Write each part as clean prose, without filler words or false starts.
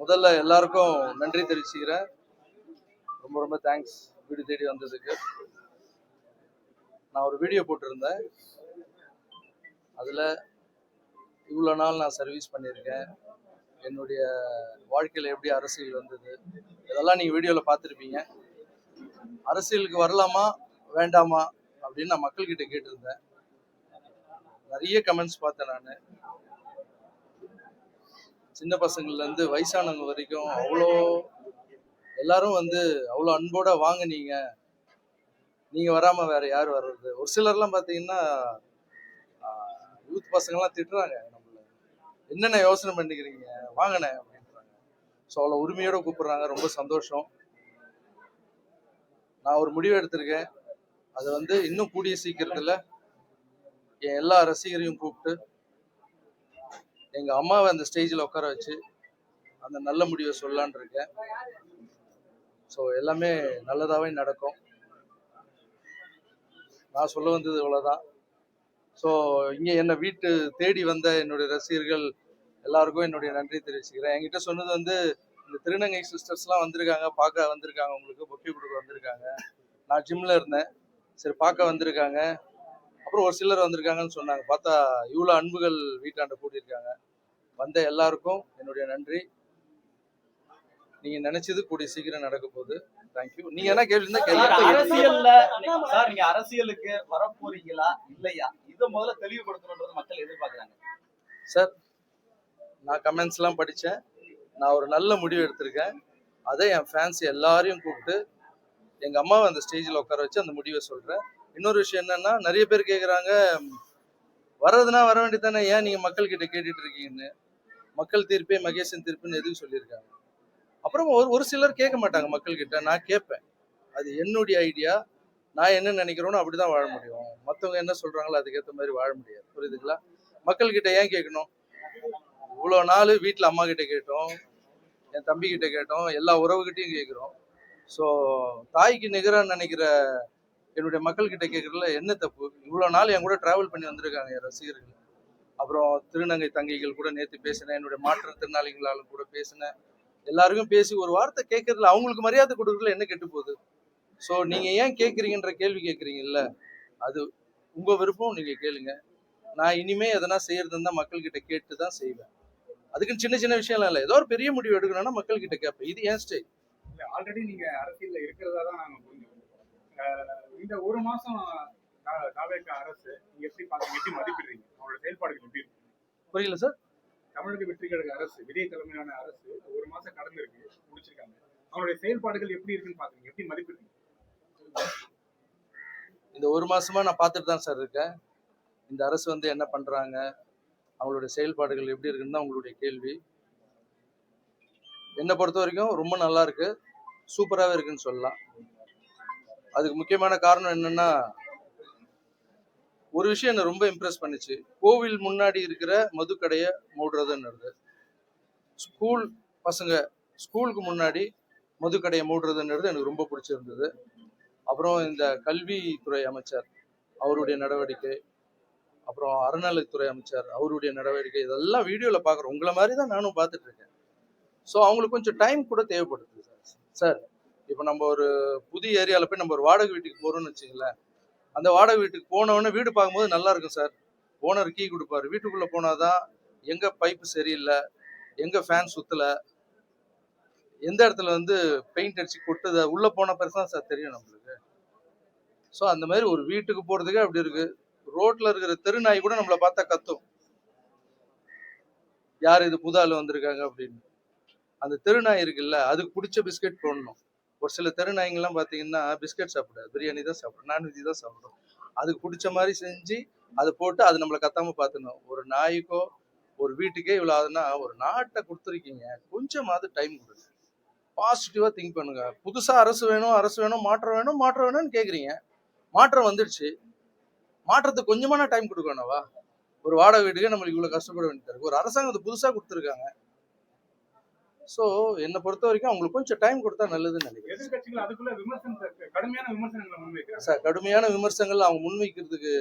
முதல்ல எல்லாருக்கும் நன்றி தெரிவிச்சுக்கிறேன். ரொம்ப ரொம்ப தேங்க்ஸ் வீடு தேடி வந்ததுக்கு. நான் ஒரு வீடியோ போட்டிருந்தேன். அதில் இவ்வளோ நாள் நான் சர்வீஸ் பண்ணியிருக்கேன், என்னுடைய வாழ்க்கையில் எப்படி அரசியல் வந்தது, இதெல்லாம் நீங்கள் வீடியோவில் பார்த்துருப்பீங்க. அரசியலுக்கு வரலாமா வேண்டாமா அப்படின்னு நான் மக்கள்கிட்ட கேட்டிருந்தேன். நிறைய கமெண்ட்ஸ் பார்த்தேன். நான் சின்ன பசங்கள்லேருந்து வயசானவங்க வரைக்கும் எல்லாரும் அவ்வளோ அன்போட வாங்க நீங்கள் வராமல் வேற யார் வர்றது. ஒரு சிலர்லாம் பார்த்தீங்கன்னா யூத் பசங்கள்லாம் திட்டுறாங்க, நம்மள என்னென்ன யோசனை பண்ணிக்கிறீங்க வாங்கினேன் அப்படின்றாங்க. ஸோ அவ்வளோ உரிமையோட கூப்பிடுறாங்க. ரொம்ப சந்தோஷம். நான் ஒரு முடிவு எடுத்திருக்கேன். அது இன்னும் கூடிய சீக்கிரத்தில் என் எல்லா ரசிகரையும் கூப்பிட்டு எங்கள் அம்மாவை அந்த ஸ்டேஜில் உட்கார வச்சு அந்த நல்ல முடிவை சொல்லலான் இருக்கேன். ஸோ எல்லாமே நல்லதாகவே நடக்கும். நான் சொல்ல வந்தது இவ்வளோதான். ஸோ இங்கே என்னை வீட்டு தேடி வந்த என்னுடைய ரசிகர்கள் எல்லாருக்கும் என்னுடைய நன்றி தெரிவிச்சுக்கிறேன். என்கிட்ட சொன்னது இந்த திருநங்கை சிஸ்டர்ஸ்லாம் வந்திருக்காங்க, பார்க்க வந்திருக்காங்க, உங்களுக்கு பொக்கே கொடுக்க வந்திருக்காங்க. நான் ஜிம்மில் இருந்தேன், சரி பார்க்க வந்திருக்காங்க. அப்புறம் ஒரு சிலர் வந்திருக்காங்கன்னு சொன்னாங்க. பார்த்தா இவ்வளோ அன்புகள் வீட்டாண்ட கூட்டியிருக்காங்க. வந்த எல்லாருக்கும் என்னுடைய நன்றி. நீங்கள் நினைச்சது கூடிய சீக்கிரம் நடக்க போகுது. தேங்க்யூ. நீங்க என்ன கேள்வி இருந்தா நீங்க அரசியலுக்கு வரப்போறீங்களா இல்லையா, இதை முதல்ல தெளிவுபடுத்தணும்ன்றது மக்கள் எதிர்பார்க்கறாங்க. சார், நான் கமெண்ட்ஸ் எல்லாம் படிச்சேன். நான் ஒரு நல்ல முடிவு எடுத்திருக்கேன். அதை என் ஃபேன்ஸ் எல்லாரையும் கூப்பிட்டு எங்க அம்மாவை அந்த ஸ்டேஜில் உட்கார வச்சு அந்த முடிவை சொல்றேன். இன்னொரு விஷயம் என்னன்னா, நிறைய பேர் கேட்குறாங்க, வர்றதுன்னா வர வேண்டியதானே, ஏன் நீங்க மக்கள் கிட்ட கேட்டுட்டு இருக்கீங்கன்னு. மக்கள் தீர்ப்பே மகேசன் தீர்ப்புன்னு எதுவும் சொல்லியிருக்காங்க. அப்புறம் ஒரு சிலர் கேட்க மாட்டாங்க மக்கள் கிட்ட. நான் கேட்பேன். அது என்னுடைய ஐடியா. நான் என்ன நினைக்கிறோன்னு அப்படிதான் வாழ முடியும். மற்றவங்க என்ன சொல்றாங்களோ அதுக்கேற்ற மாதிரி வாழ முடியாது. புரியுதுங்களா? மக்கள் கிட்ட ஏன் கேட்கணும்? இவ்வளோ நாள் வீட்டில் அம்மா கிட்ட கேட்டோம், என் தம்பி கிட்ட கேட்டோம், எல்லா உறவுகிட்டையும் கேட்குறோம். ஸோ தாய்க்கு நிகராக நினைக்கிற என்னுடைய மக்கள் கிட்ட கேட்கறதுல என்ன தப்பு? இவ்வளோ நாள் என் கூட டிராவல் பண்ணி வந்திருக்காங்க என் ரசிகர்கள். அப்புறம் திருநங்கை தங்கைகள் கூட நேற்று பேசினேன், என்னுடைய மாற்றுத்திறனாளிகளாலும் கூட பேசினேன். எல்லாருக்கும் பேசி ஒரு வார்த்தை கேட்கறதுல அவங்களுக்கு மரியாதை கொடுக்கறதுல என்ன கெட்டு போகுது? ஸோ நீங்க ஏன் கேட்குறீங்கன்ற கேள்வி கேட்குறீங்கல்ல, அது உங்க விருப்பம், நீங்க கேளுங்க. நான் இனிமே எதனா செய்யறதுன்னா மக்கள் கிட்ட கேட்டு தான் செய்வேன். அதுக்குன்னு சின்ன சின்ன விஷயம்லாம் இல்லை. ஏதோ ஒரு பெரிய முடிவு எடுக்கணும்னா மக்கள் கிட்ட கேட்பேன். இது ஏன் ஸ்டைல். ஆல்ரெடி நீங்க அரசியல்ல இருக்கிறதா தான் நாங்க புரிஞ்சோம். இந்த ஒரு மாசம் தாவேக அரசு நீங்க எப்படி பாக்குறீங்க, எப்படி மதிப்பிடுறீங்க, அவங்களோட செயல்பாடுகள் எப்படி இருக்கு? புரியல சார். தமிழக வெற்றி கழக அரசு, விஜய் தலைமையிலான அரசு ஒரு மாசம் கடந்து இருக்கு, முடிச்சிருக்காங்க. அவங்களுடைய செயல்பாடுகள் எப்படி இருக்குன்னு பாக்குறீங்க, எப்படி மதிப்பிடுறீங்க? இந்த ஒரு மாசமா நான் பார்த்துட்டு தான் சார் இருக்கேன். இந்த அரசு என்ன பண்றாங்க, அவங்களுடைய செயல்பாடுகள் எப்படி இருக்குன்னு தான் உங்களுடைய கேள்வி. என்னை பொறுத்த வரைக்கும் ரொம்ப நல்லா இருக்கு, சூப்பராகவே இருக்குன்னு சொல்லலாம். அதுக்கு முக்கியமான காரணம் என்னன்னா, ஒரு விஷயம் என்ன ரொம்ப இம்ப்ரெஸ் பண்ணுச்சு. கோவில் முன்னாடி இருக்கிற மதுக்கடையை மூடுறதுன்னு, ஸ்கூல் பசங்க ஸ்கூலுக்கு முன்னாடி மதுக்கடையை மூடுறதுன்றது எனக்கு ரொம்ப பிடிச்சிருந்தது. அப்புறம் இந்த கல்வித்துறை அமைச்சர் அவருடைய நடவடிக்கை, அப்புறம் அறநிலைத்துறை அமைச்சர் அவருடைய நடவடிக்கை, இதெல்லாம் வீடியோவில் பார்க்குறோம். உங்களை மாதிரி தான் நானும் பார்த்துட்டு இருக்கேன். ஸோ அவங்களுக்கு கொஞ்சம் டைம் கூட தேவைப்படுது சார். இப்போ நம்ம ஒரு புதிய ஏரியாவில் போய் நம்ம ஒரு வாடகை வீட்டுக்கு போகிறோம்னு வச்சுங்களேன். அந்த வாடகை வீட்டுக்கு போனவொடனே வீடு பார்க்கும்போது நல்லா இருக்கும் சார். ஓனர் கீ கொடுப்பாரு. வீட்டுக்குள்ளே போனாதான் எங்கே பைப்பு சரியில்லை, எங்கே ஃபேன் சுற்றலை, எந்த இடத்துல பெயிண்ட் அடிச்சு கொட்டுது, உள்ளே போன பெருசாக சார் தெரியும் நம்மளுக்கு. ஸோ அந்த மாதிரி ஒரு வீட்டுக்கு போகிறதுக்கே அப்படி இருக்கு. ரோட்டில் இருக்கிற தெருநாய் கூட நம்மளை பார்த்தா கத்தும், யார் இது புது ஆள் வந்திருக்காங்க அப்படின்னு. அந்த தெருநாய் இருக்குல்ல, அதுக்கு பிடிச்ச பிஸ்கெட் போடணும். ஒரு சில தெருநாய்ங்கெல்லாம் பார்த்தீங்கன்னா பிஸ்கெட் சாப்பிடாது, பிரியாணி தான் சாப்பிடும், நான்வெஜ் தான் சாப்பிடும். அதுக்கு பிடிச்ச மாதிரி செஞ்சு அதை போட்டு அது நம்மளை கத்தாம பார்த்துக்கணும். ஒரு நாய்க்கோ ஒரு வீட்டுக்கே இவ்வளோ ஆகுதுன்னா, ஒரு நாட்டை கொடுத்துருக்கீங்க, கொஞ்சமாவது டைம் கொடுங்க, பாசிட்டிவா திங்க் பண்ணுங்க. புதுசா அரசு வேணும், மாற்றம் வேணும், மாற்றம் வேணும்னு கேட்குறீங்க. மாற்றம் வந்துடுச்சு, மாற்றத்துக்கு கொஞ்சமான டைம் கொடுக்கணும்வா? ஒரு வாடகை வீட்டுக்கே நம்மளுக்கு இவ்வளோ கஷ்டப்பட வேண்டியது இருக்கு. ஒரு அரசாங்கத்தை புதுசாக கொடுத்துருக்காங்க. ஸோ என்னை பொறுத்த வரைக்கும் அவங்களுக்கு கொஞ்சம் டைம் கொடுத்தா நல்லதுன்னு நினைக்கிறேன். எதிர்கட்சிகள் அதுக்குள்ள கடுமையான விமர்சனங்களை முன்வைக்கிறாங்க சார். கடுமையான விமர்சனங்கள் அவங்க முன்வைக்கிறதுக்கு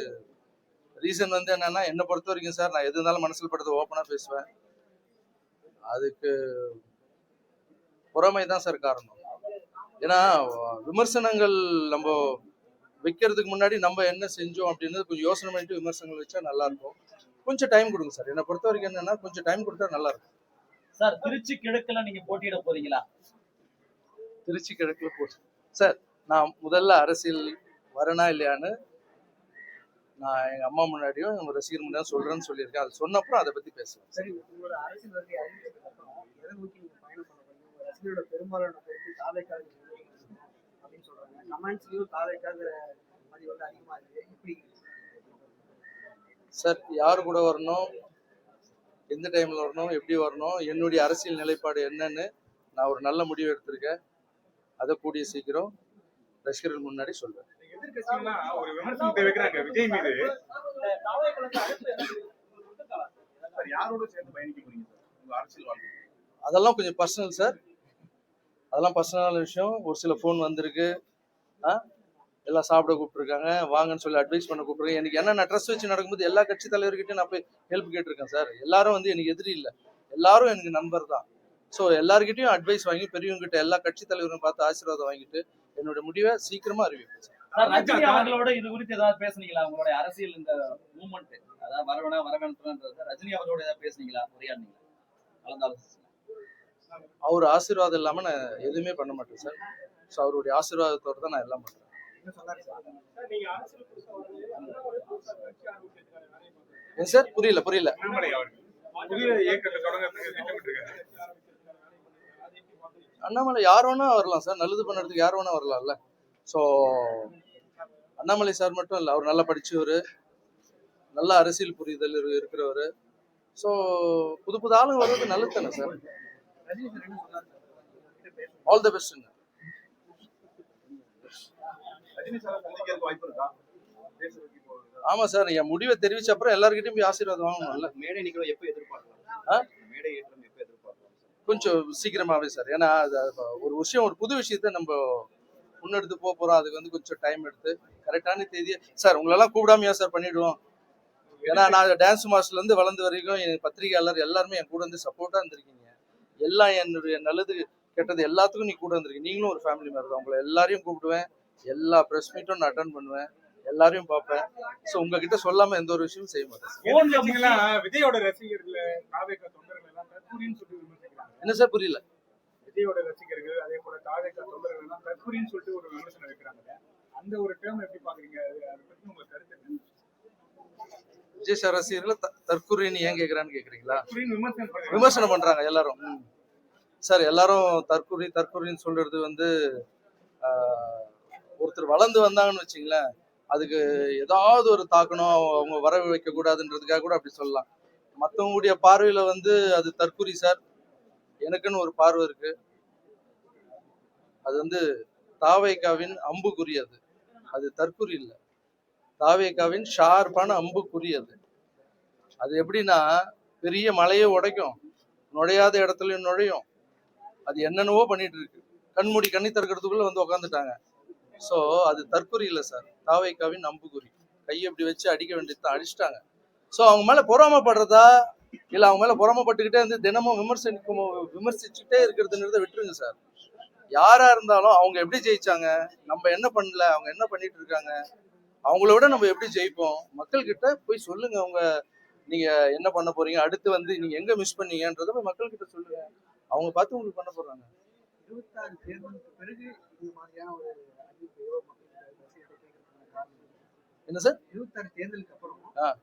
ரீசன் என்னன்னா, என்னை பொறுத்த வரைக்கும் சார், நான் எது இருந்தாலும் மனசில் படுறது ஓப்பனாக பேசுவேன். அதுக்கு பொறாமை தான் சார் காரணம். ஏன்னா விமர்சனங்கள் நம்ம வைக்கிறதுக்கு முன்னாடி நம்ம என்ன செஞ்சோம் அப்படின்னு கொஞ்சம் யோசனை பண்ணிட்டு விமர்சனங்கள் வச்சா நல்லா இருக்கும். கொஞ்சம் டைம் கொடுங்க சார். என்னை பொறுத்த வரைக்கும் என்னன்னா கொஞ்சம் டைம் கொடுத்தா நல்லா இருக்கும். சார் திருச்சி கிழக்குல நீங்க போட்டியிட போறீங்களா? திருச்சி கிழக்குல போட்டு சார், நான் முதல்ல அரசியல் வரனா இல்லையான்னு நான் எங்க அம்மா முன்னாடியும் எங்க ரசிகர் முன்னாடியும் சொல்றேன்னு சொல்லியிருக்கேன். அது சொன்னப்புறம் அதை பத்தி பேசுவேன். சரி, உங்களோட அரசியல் வருகை அறிவிச்சதுக்கு அப்புறம் எதை நோக்கி நீங்க பயணம் பண்ண போறீங்க? உங்க ரசிகரோட பெரும்பாலான கருத்து தாவேக்காக அப்படின்னு சொல்றாங்க. கமெண்ட்ஸ்லயும் தாவேக்காங்கிற பதிவு வந்து அதிகமா இருக்கு. எப்படி சார், யார் கூட வரணும், எந்த டைம்ல வரணும், எப்படி வரணும், என்னுடைய அரசியல் நிலைப்பாடு என்னன்னு நான் ஒரு நல்ல முடிவு எடுத்திருக்கேன். அதை கூடிய சீக்கிரம் ரசிகர்கள் முன்னாடி சொல்றேன். எதிர்கட்சிகள்லாம் ஒரு விமர்சனத்தை வைக்கிறாங்க விஜய் மீது. சார், யாரோட சேர்ந்து பயணிக்க போறீங்க சார் உங்க அரசியல் வாழ்க்கை? அதெல்லாம் கொஞ்சம் பர்சனல் சார். அதெல்லாம் பர்சனலான விஷயம். ஒரு சில ஃபோன் வந்திருக்கு, எல்லாம் சாப்பிட கூப்பிட்டுருக்காங்க, வாங்கன்னு சொல்லி அட்வைஸ் பண்ண கூப்பிட்டுருக்கேன். எனக்கு என்ன, நான் ட்ரெஸ் வச்சு நடக்கும்போது எல்லா கட்சி தலைவர்கிட்டையும் நான் போய் ஹெல்ப் கேட்டிருக்கேன் சார். எல்லாரும் வந்து எனக்கு எதிரி இல்லை, எல்லாரும் எனக்கு நண்பர் தான். ஸோ எல்லாருக்கிட்டையும் அட்வைஸ் வாங்கி பெரியவங்க கிட்ட எல்லா கட்சி தலைவரும் பார்த்து ஆசீர்வாதம் வாங்கிட்டு என்னோட முடிவை சீக்கிரமா அறிவிப்பேன் சார். ரஜினி அவர்களோட இது குறித்து ஏதாவது பேசுனீங்களா? உங்களுடைய அரசியல் இந்த மூவ்மெண்ட், அதாவது வரவேணான்றது ரஜினி அவர்களோட ஏதாவது பேசுனீங்களா? உரையாடுனீங்களா? கலந்தாலோசிச்சீங்களா? அவர் ஆசீர்வாதம் இல்லாம நான் எதுவுமே பண்ண மாட்டேன் சார். ஸோ அவருடைய ஆசீர்வாதத்தோட தான் நான் எல்லாம் பண்றேன். ஏன் சார், புரியல. அண்ணாமலை அவர்கள் புதிய இயக்கத்தை தொடங்குறதுக்கு திட்டமிட்டிருக்காரு. அண்ணாமலை யார் வேணா வரலாம் சார், நல்லது பண்ணுறதுக்கு யார் வேணா வரலாம்ல. ஸோ அண்ணாமலை சார் மட்டும் இல்லை, அவர் நல்லா படிச்சவர், நல்ல அரசியல் புரிதல் இருக்கிறவர். ஸோ புது ஆளுங்க வர்றது நல்லது தானே sir. All the best. Rajini sir சந்திக்கிறதுக்கு வாய்ப்பு இருக்கா? ஆமா சார், என் முடிவை தெரிவிச்ச அப்புறம் எல்லாருக்கிட்டையும் போய் ஆசீர்வாதம் வாங்கணும்ல. மேடை நிகழ்வு எப்போ எதிர்பார்க்கலாம்? மேடை ஏற்றம் எப்போ எதிர்பார்க்கலாம்? கொஞ்சம் சீக்கிரமாவே சார். ஏன்னா ஒரு விஷயம், ஒரு புது விஷயத்த நம்ம முன்னெடுத்து போறோம். அதுக்கு வந்து கொஞ்சம் டைம் எடுத்து கரெக்டான தேதியை சார் உங்களெல்லாம் கூப்பிடாமையா சார் பண்ணிடுவோம். ஏன்னா நான் டான்ஸ் மாஸ்டர்ல இருந்து வளர்ந்த வரைக்கும் என் பத்திரிகையாளர் எல்லாருமே என் கூட வந்து சப்போர்ட்டா இருந்திருக்கீங்க. எல்லாம் என்னுடைய நல்லது கெட்டது எல்லாத்துக்கும் நீ கூட வந்திருக்கீங்க. நீங்களும் ஒரு ஃபேமிலி மாதிரி தான். உங்களை எல்லாரையும் கூப்பிடுவேன், எல்லா ப்ரெஸ் மீட்டும் நான் அட்டன் பண்ணுவேன், எல்லாரையும் பார்ப்பேன். ஸோ உங்ககிட்ட சொல்லாம எந்த ஒரு விஷயமும் செய்ய மாட்டேன். விஜயோட ரசிகர்கள் தாவேக்கா தொண்டர்கள் எல்லாம் தற்கூரின்னு சொல்லி விமர்சிக்கிறாங்க. என்ன சார், புரியல? விஜயோட ரசிகர்கள் அதே போல தாவேக்கா தொண்டர்கள் எல்லாம் தற்கூரின்னு சொல்லிட்டு ஒரு விமர்சனம் வைக்கிறாங்க. அந்த ஒரு டேர்ம் எப்படி பாக்குறீங்க? அதை பத்தி உங்க கருத்து என்ன? விஜய் சார் ரசிகர்களை தற்கூரின்னு ஏன் கேட்கறான்னு கேக்குறீங்களா? விமர்சனம் பண்றாங்க எல்லாரும் சார். எல்லாரும் தற்கூரின்னு சொல்றது வந்து ஒருத்தர் வளர்ந்து வந்தாங்கன்னு வச்சுங்களேன், அதுக்கு ஏதாவது ஒரு தாக்கணும், அவங்க வர வைக்க கூடாதுன்றதுக்காக கூட அப்படி சொல்லலாம். மற்றவங்களுடைய பார்வையில வந்து அது தற்கூரி சார். எனக்குன்னு ஒரு பார்வை இருக்கு. அது வந்து தாவேக்காவின் அம்புக்குறி. அது தற்கூரி இல்லை, தாவேக்காவின் ஷார்ப்பான அம்புக்குறி. அது எப்படின்னா பெரிய மலையை உடைக்கும், நுழையாத இடத்துலயும் நுழையும். அது என்னென்னவோ பண்ணிட்டு இருக்கு. கண்மூடி கண்ணி திறக்கிறதுக்குள்ள வந்து உக்காந்துட்டாங்க. ஸோ அது தற்கொலை இல்லை சார், தாவேக்காவின் அம்புக்குறி. கையை இப்படி வச்சு அடிக்க வேண்டியதுதான், அடிச்சிட்டாங்க. ஸோ அவங்க மேல பொறாமப்படுறதா இல்லை அவங்க மேல பொறாமப்பட்டுக்கிட்டே வந்து தினமும் விமர்சிச்சுட்டே இருக்கிறதுன்றத விட்டுருங்க சார். யாரா இருந்தாலும் அவங்க எப்படி ஜெயிச்சாங்க, நம்ம என்ன பண்ணல, அவங்க என்ன பண்ணிட்டு இருக்காங்க, அவங்கள விட நம்ம எப்படி ஜெயிப்போம், மக்கள் கிட்ட போய் சொல்லுங்க. அவங்க நீங்க என்ன பண்ண போறீங்க, அடுத்து வந்து நீங்க எங்க மிஸ் பண்ணீங்கன்றத போய் மக்கள் கிட்ட சொல்லுங்க. அவங்க பார்த்து உங்களுக்கு பண்ண போறாங்க. 26 தேர்தலுக்கு பிறகு இந்த மாதிரியான ஒரு அறிவிப்பு என்ன சார்? 26 தேர்தலுக்கு அப்புறம்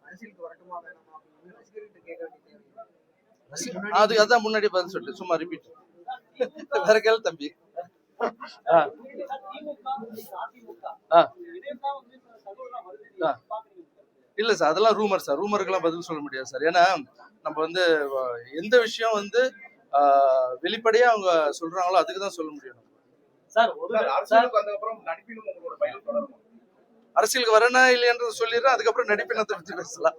அரசியலுக்கு வரட்டுமா வேணாமா அப்படின்னு ரசிகர்கிட்ட கேட்க வேண்டிய தேவை. அதான் முன்னாடி பதில் சொல்லிட்டு சும்மா ரிப்பீட். வேற கேள்வி தம்பி. இல்ல சார், அதெல்லாம் ரூமர் சார். ரூமருக்கெல்லாம் பதில் சொல்ல முடியாது சார். ஏன்னா நம்ம வந்து எந்த விஷயம் வந்து வெளிப்படையா அவங்க சொல்றாங்களோ அதுக்கு தான் சொல்ல முடியும். அரசியலுக்கு வரனா இல்லையன்றது சொல்லிடுறேன், அதுக்கப்புறம் நடிப்பினத்தை பத்தி பேசலாம்.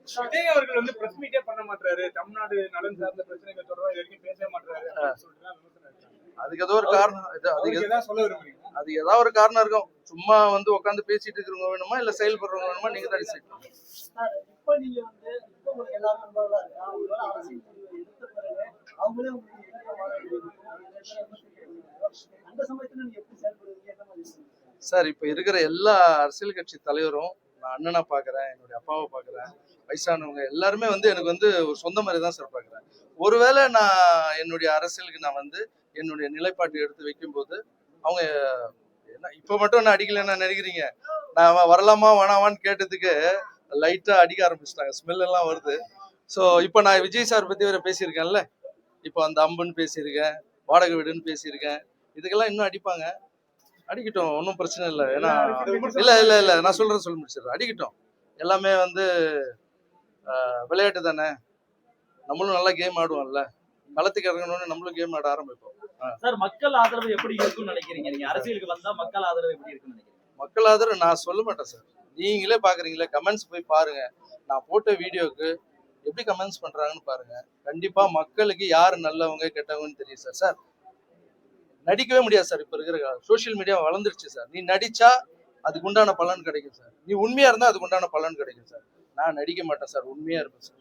விஜய் அவர்கள் வந்து பிரஸ் மீட்டே பண்ண மாட்டாரு, தமிழ்நாடு நலன் சார்ந்த பிரச்சனைகள் தொடர்பாக இது வரைக்கும் பேச மாட்டாரு. அதுக்கு ஏதோ ஒரு காரணம், அது ஏதாவது ஒரு காரணம் இருக்கும். சும்மா வந்து உட்காந்து பேசிட்டு இருக்கிறவங்க வேணுமா இல்ல செயல்படுறவங்க வேணுமா, நீங்க தான் டிசைட் பண்ணுங்க. சார் இப்போ இருக்கிற எல்லா அரசியல் கட்சி தலைவரும் நான் அண்ணனா பார்க்குறேன், என்னுடைய அப்பாவை பார்க்குறேன், வயசானவங்க எல்லாருமே வந்து எனக்கு வந்து ஒரு சொந்த மாதிரி தான் சார் பார்க்குறேன். ஒருவேளை நான் என்னுடைய அரசியலுக்கு நான் வந்து என்னுடைய நிலைப்பாட்டை எடுத்து வைக்கும்போது அவங்க என்ன இப்போ மட்டும் நான் அடிக்கலைன்னு நினைக்கிறீங்க? நான் வரலாமா வேணாமான்னு கேட்டதுக்கு லைட்டாக அடிக்க ஆரம்பிச்சிட்டாங்க, ஸ்மெல் எல்லாம் வருது. ஸோ இப்போ நான் விஜய் சார் பற்றி வேற பேசியிருக்கேன்ல, இப்போ அந்த அம்புன்னு பேசியிருக்கேன், வாடகை வீடுன்னு பேசியிருக்கேன். இதுக்கெல்லாம் இன்னும் அடிப்பாங்க, அடிக்கட்டும், ஒன்றும் பிரச்சனை இல்லை. ஏன்னா இல்லை நான் சொல்றேன், சொல்லி முடிச்சிடுறேன். அடிக்கட்டும், எல்லாமே வந்து விளையாட்டு தானே, நம்மளும் நல்லா கேம் ஆடுவோம்ல, களத்துக்கு இறங்கணும்னு நம்மளும் கேம் ஆட ஆரம்பிப்போம். சார் மக்கள் ஆதரவு எப்படி இருக்கும்னு நினைக்கிறீங்க? நீங்க அரசியலுக்கு வந்தா மக்கள் ஆதரவு எப்படி இருக்குன்னு நினைக்கிறீங்க? மக்கள் ஆதரவு நான் சொல்ல மாட்டேன் சார், நீங்களே பாக்குறீங்களே, கமெண்ட்ஸ் போய் பாருங்க. நான் போட்ட வீடியோக்கு எப்படி கமெண்ட்ஸ் பண்றாங்கன்னு பாருங்க. கண்டிப்பா மக்களுக்கு யாரு நல்லவங்க கெட்டவங்கன்னு தெரியும் சார். சார் நடிக்கவே முடியாது சார், இப்ப இருக்கிற சோசியல் மீடியா வளர்ந்துருச்சு சார். நீ நடிச்சா அதுக்கு உண்டான பலன் கிடைக்கும் சார், நீ உண்மையா இருந்தா அதுக்கு உண்டான பலன் கிடைக்கும் சார். நான் நடிக்க மாட்டேன் சார், உண்மையா இருப்பேன் சார்.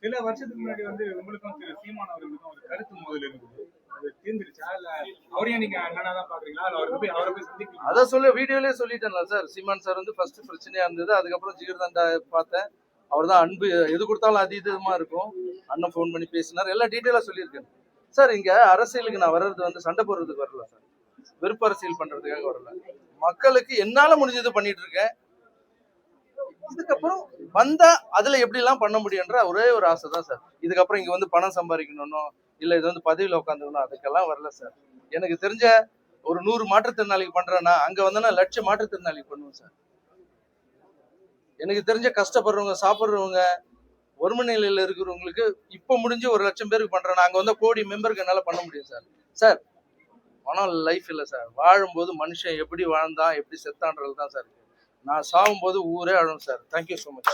சில வருஷத்துக்கு முன்னாடி வந்து உங்களுக்கும் திரு சீமான் அவர்களுக்கும் ஒரு கருத்து மோதல் இருந்தது, அது தீர்ந்துருச்சா? இல்ல அவரையும் நீங்க அண்ணனா தான் பாக்குறீங்களா? இல்ல அவரை போய் சந்திப்பீங்களா? அதான் சொல்ல வீடியோலயே சொல்லிட்டேன்ல சார், சீமான் சார் வந்து ஃபர்ஸ்ட் பிரச்சனையா இருந்தது, அதுக்கப்புறம் ஜிகர்தண்டா பார்த்தேன், அவர் தான் அன்பு, எது கொடுத்தாலும் அதீதமா இருக்கும். அண்ணன் ஃபோன் பண்ணி பேசினார், எல்லாம் டீட்டெயிலா சொல்லியிருக்கேன் சார். இங்க அரசியலுக்கு நான் வர்றது வந்து சண்டை போடுறதுக்கு வரல சார், வெறுப்பு அரசியல் பண்றதுக்காக வரல. மக்களுக்கு என்னால முடிஞ்சது பண்ணிட்டு இருக்கேன். இதுக்கப்புறம் வந்தா அதுல எப்படி எல்லாம் பண்ண முடியும்ன்ற ஒரே ஒரு ஆசை தான் சார். இதுக்கப்புறம் இங்க வந்து பணம் சம்பாதிக்கணும், இல்ல இது வந்து பதவியில உட்காந்துக்கணும், அதுக்கெல்லாம் வரல சார். எனக்கு தெரிஞ்ச ஒரு 100 மாற்றுத்திறனாளிக்கு பண்றேன்னா அங்க வந்தேன்னா 1,00,000 மாற்றுத்திறனாளிக்கு பண்ணுவேன் சார். எனக்கு தெரிஞ்ச கஷ்டப்படுறவங்க, சாப்பிட்றவங்க, ஒருமை நிலையில இருக்கிறவங்களுக்கு இப்ப முடிஞ்சு 1,00,000 பேருக்கு பண்றேன், அங்க வந்து கோடி மெம்பருக்கு என்னால பண்ண முடியும் சார். சார் பணம் லைஃப் இல்லை சார், வாழும்போது மனுஷன் எப்படி வாழ்ந்தான் எப்படி செத்தான்றது தான் சார். நான் சாகும்போது ஊரே அழும் சார். Thank you so much.